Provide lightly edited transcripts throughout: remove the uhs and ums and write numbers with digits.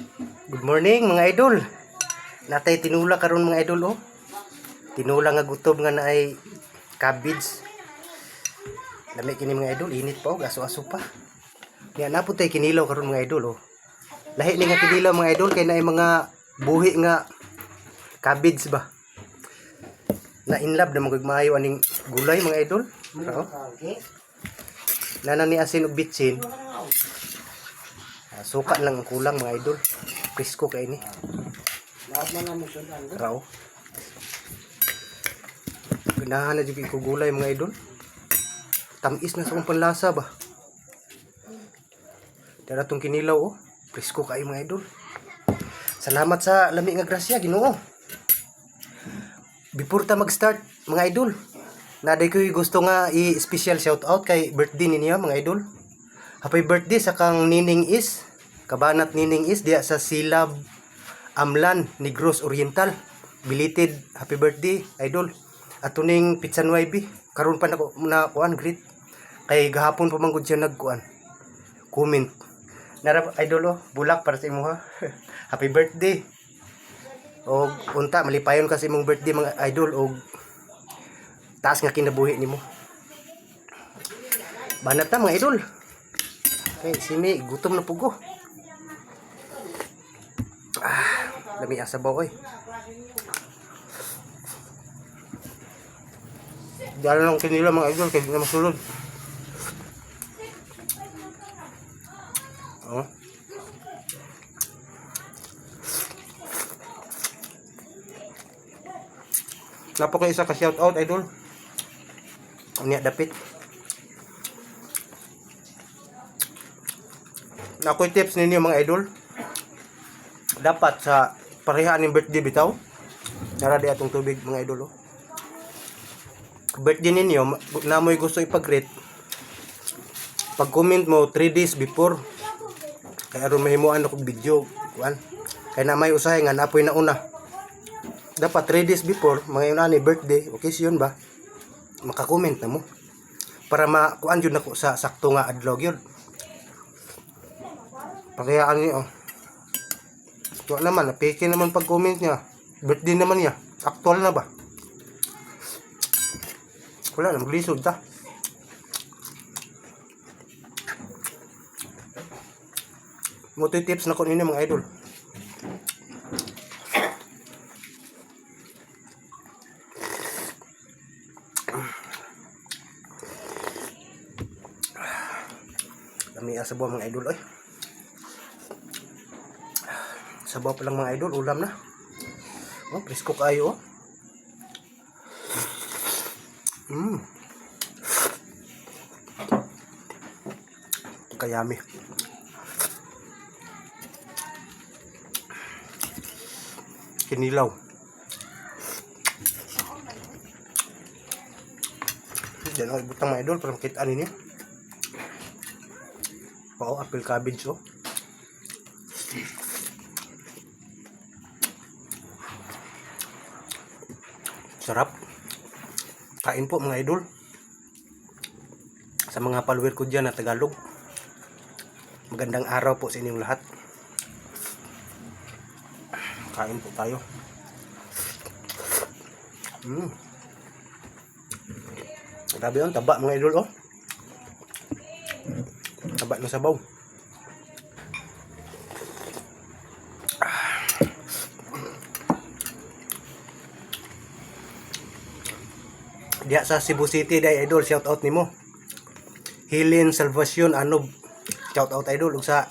Good morning mga idol. Natay tinula karon mga idol oh. Tinula nga gutom nga naay cabbage. Lami kini mga idol, init pa oh, aso-aso pa. Nya napud tay kinilaw karon mga idol oh. Lahi ni nga kinilaw mga idol kay naay mga buhi nga cabbage ba. Na in love na magagmaayo aning gulay mga idol. Oh. Nana ni asin ug bitsin. Suka lang ang kulang mga idol. Presko kay ni. Rao. Ganahan na jud ko gulay mga idol. Tamis na sa akong panlasa ba. Dara tong kinilaw oh. Presko kay mga idol. Salamat sa lami nga grasya Ginoo. Before ta mag-start mga idol, naday ko gusto nga i-special shout out kay birthday ninyo mga idol. Happy birthday sa kang Nining Is, kabanat Nining Is diya sa Silab Amlan, Negros Oriental. Belated happy birthday idol. Ato ning Pitsan YB, karon pa nako na kuan greet. Kay gahapon pa man gud siya nagkuan. Comment. Nara idol oh, bulak para sa imo ha. Happy birthday. Og unta malipayon kasi imong birthday mga idol og taas nga kinabuhi nimo. Banat ta mga idol. Okay, sini gutom na pugo. Lami asa ba oy. Dala lang kinila mga idol kay di na masulod. Oh. Napo ko isa ka shout out idol. Unya dapit. Nakoy tips ninyo mga idol. Dapat sa parehaan ng birthday bitaw. Nara di atong tubig mga idol oh. Birthday ninyo na mo'y gusto ipag-rate. Pag-comment mo 3 days before. Kaya aron mahimuan ako video kuan. Kaya na may usahay nga napoy na una. Dapat 3 days before mga yun ani birthday occasion ba maka-comment na mo para makuan jud nako sa sakto nga adlaw gyud. Pagayaan ni oh. Tuwa naman napiki naman pag-comment niya. Birthday naman niya. Actual na ba? Wala na maglisod ta. Mo tips na ko ninyo mga idol. Kami sabaw mga idol ay. Sabaw pa lang mga idol, ulam na. Oh, presko kayo oh. Kayami. Kinilaw. Diyan ako ibutang mga idol para makita ninyo. Oo, apple cabbage oh. Sarap. Kain po mga idol. Sa mga follower ko dyan na Tagalog. Magandang araw po sa inyong lahat. Kain po tayo. Grabe yun, taba mga idol oh. Taba na sabaw. Diya sa Cebu City day idol, shout out nimo. Hilin Salvacion Anob. Shout out idol ug sa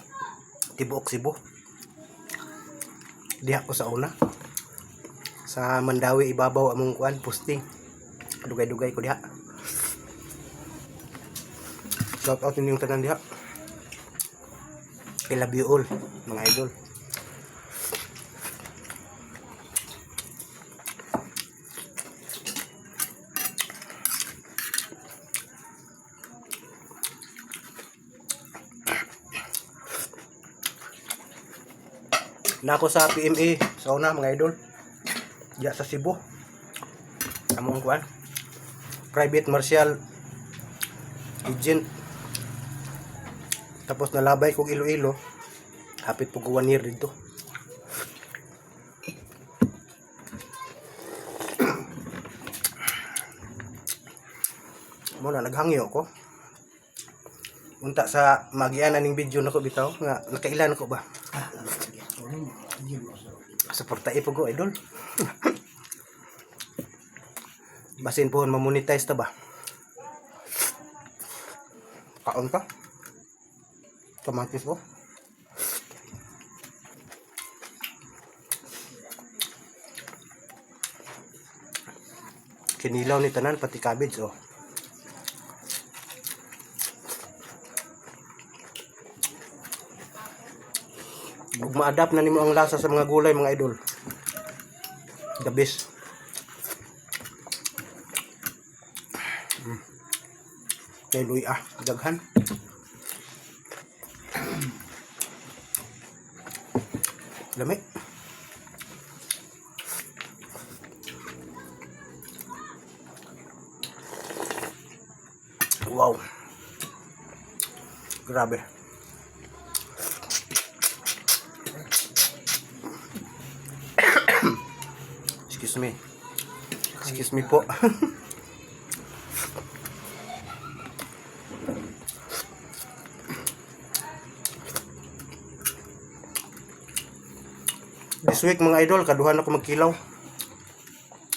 Tibuok Cebu. Diya ko sa una. Sa Mandawi ibabaw among kuan posting. Dugay-dugay ko diha. Shout out ninyong tanan diha. I love you all mga idol. Nako sa PMA sa una mga idol. Diya sa Cebu. Among kuan. Private Martial Agent. Tapos nalabay kog Iloilo. Hapit po ko 1 year dito. Muna naghangyo ko. Unta sa magianan ning video nako bitaw nga nakailan ko ba? Suportai po ko idol. Basin po mamonetize ta ba? Kaon ka? Kamatis ko. Kinilaw ni tanan pati cabbage oh. Ug ma-adapt na nimo ang lasa sa mga gulay mga idol. The best. Kay luy daghan. Lami. Wow. Grabe. Excuse me. Excuse me po. This week mga idol, kaduhan ako magkilaw.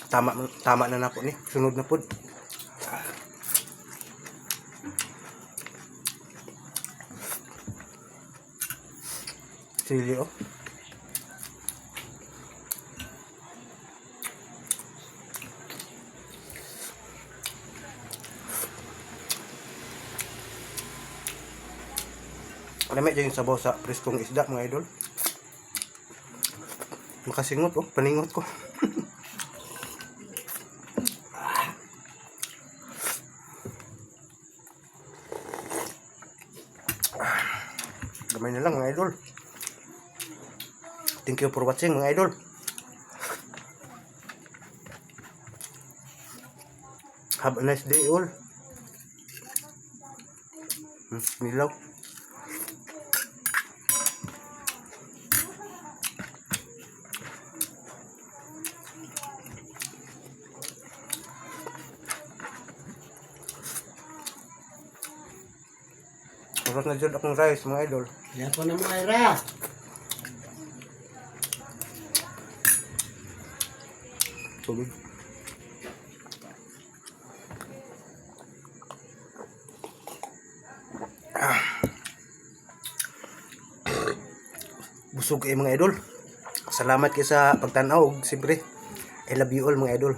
Tama na nako ni. Sunod na pud. Sili oh. Alam mo yung sabaw sa preskong isda mga idol. Makasingot oh, paningot ko. Gamay na lang mga idol. Thank you for watching mga idol. Have a nice day all. Nilaw. Sarap na dyan akong rice mga idol. Yan po na mga ira. Tubig. Busog kayo mga idol. Salamat kayo sa pagtanaw. Siyempre, I love you all mga idol.